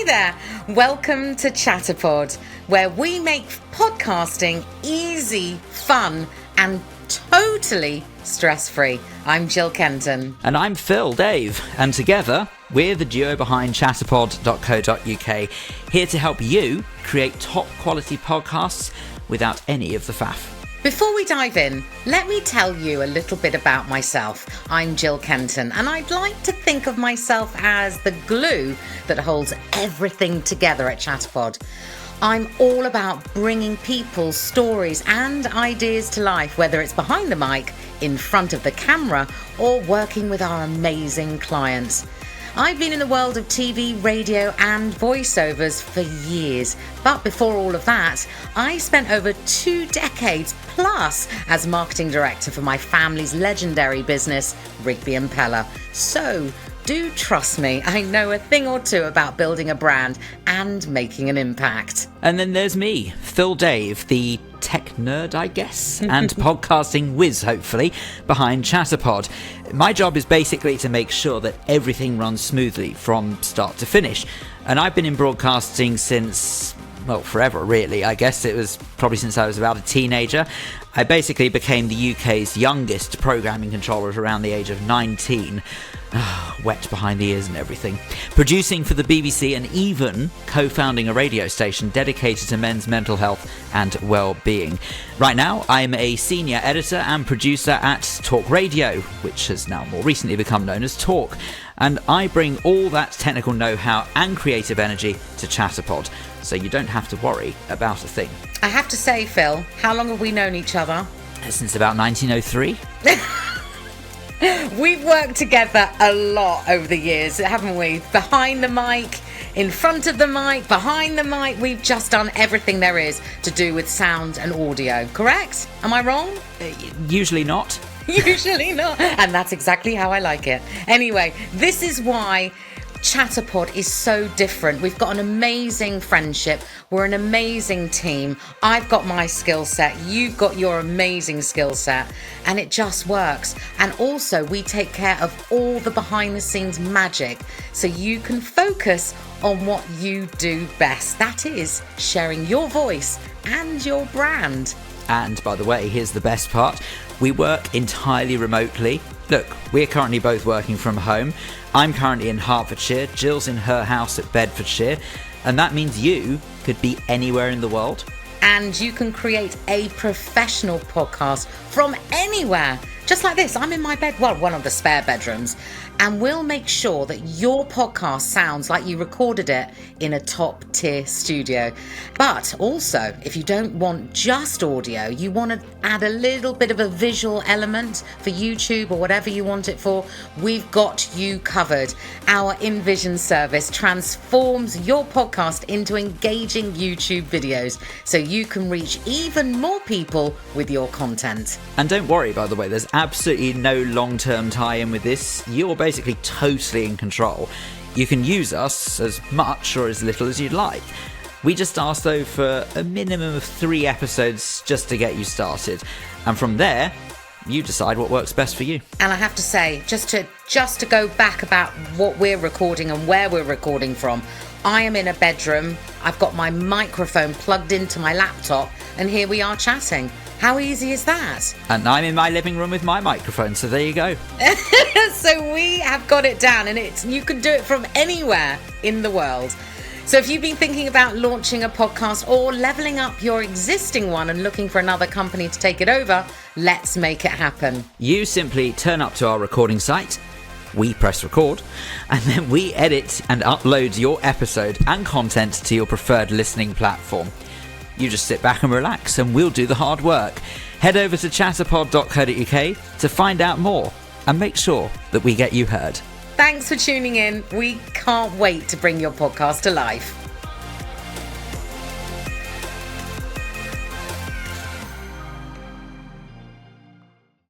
there, welcome to ChatterPod, where we make podcasting easy, fun, and totally stress-free. I'm Jill Kenton. And I'm Phil Dave, and together we're the duo behind ChatterPod.co.uk, here to help you create top quality podcasts without any of the faff. Before we dive in, let me tell you a little bit about myself. I'm Jill Kenton, and I'd like to think of myself as the glue that holds everything together at ChatterPod. I'm all about bringing people's stories and ideas to life, whether it's behind the mic, in front of the camera, or working with our amazing clients. I've been in the world of TV, radio and voiceovers for years. But before all of that, I spent over 2 decades plus as marketing director for my family's legendary business, Rigby & Peller. So do trust me, I know a thing or two about building a brand and making an impact. And then there's me, Phil Dave, the tech nerd, I guess, and podcasting whiz, hopefully, behind ChatterPod. My job is basically to make sure that everything runs smoothly from start to finish. And I've been in broadcasting since, well, forever, really. I guess it was probably since I was about a teenager. I basically became the UK's youngest programming controller at around the age of 19. Wet behind the ears and everything. Producing for the BBC and even co-founding a radio station dedicated to men's mental health and well-being. Right now, I'm a senior editor and producer at Talk Radio, which has now more recently become known as Talk. And I bring all that technical know-how and creative energy to ChatterPod, so you don't have to worry about a thing. I have to say, Phil, how long have we known each other? Since about 1903. We've worked together a lot over the years, haven't we? Behind the mic, in front of the mic, behind the mic. We've just done everything there is to do with sound and audio, correct? Am I wrong? Usually not. Usually not. And that's exactly how I like it. Anyway, this is why ChatterPod is so different. We've got an amazing friendship. We're an amazing team. I've got my skill set. You've got your amazing skill set. And it just works. And also, we take care of all the behind the scenes magic so you can focus on what you do best. That is sharing your voice and your brand. And by the way, here's the best part. We work entirely remotely. Look, we're currently both working from home. I'm currently in Hertfordshire, Jill's in her house at Bedfordshire, and that means you could be anywhere in the world. And you can create a professional podcast from anywhere. Just like this, I'm in my bed, well, one of the spare bedrooms, and we'll make sure that your podcast sounds like you recorded it in a top tier studio. But also, if you don't want just audio, you want to add a little bit of a visual element for YouTube or whatever you want it for, we've got you covered. Our InVision service transforms your podcast into engaging YouTube videos so you can reach even more people with your content. And don't worry, by the way, there's absolutely no long-term tie-in with this. You're basically totally in control. You can use us as much or as little as you'd like. We just ask, though, for a minimum of 3 episodes just to get you started. And from there, you decide what works best for you. And I have to say, just to go back about what we're recording and where we're recording from, I am in a bedroom, I've got my microphone plugged into my laptop, and here we are chatting. How easy is that? And I'm in my living room with my microphone, so there you go. So we have got it down, and you can do it from anywhere in the world. So if you've been thinking about launching a podcast or leveling up your existing one and looking for another company to take it over, let's make it happen. You simply turn up to our recording site, we press record, and then we edit and upload your episode and content to your preferred listening platform. You just sit back and relax, and we'll do the hard work. Head over to chatterpod.co.uk to find out more and make sure that we get you heard. Thanks for tuning in. We can't wait to bring your podcast to life.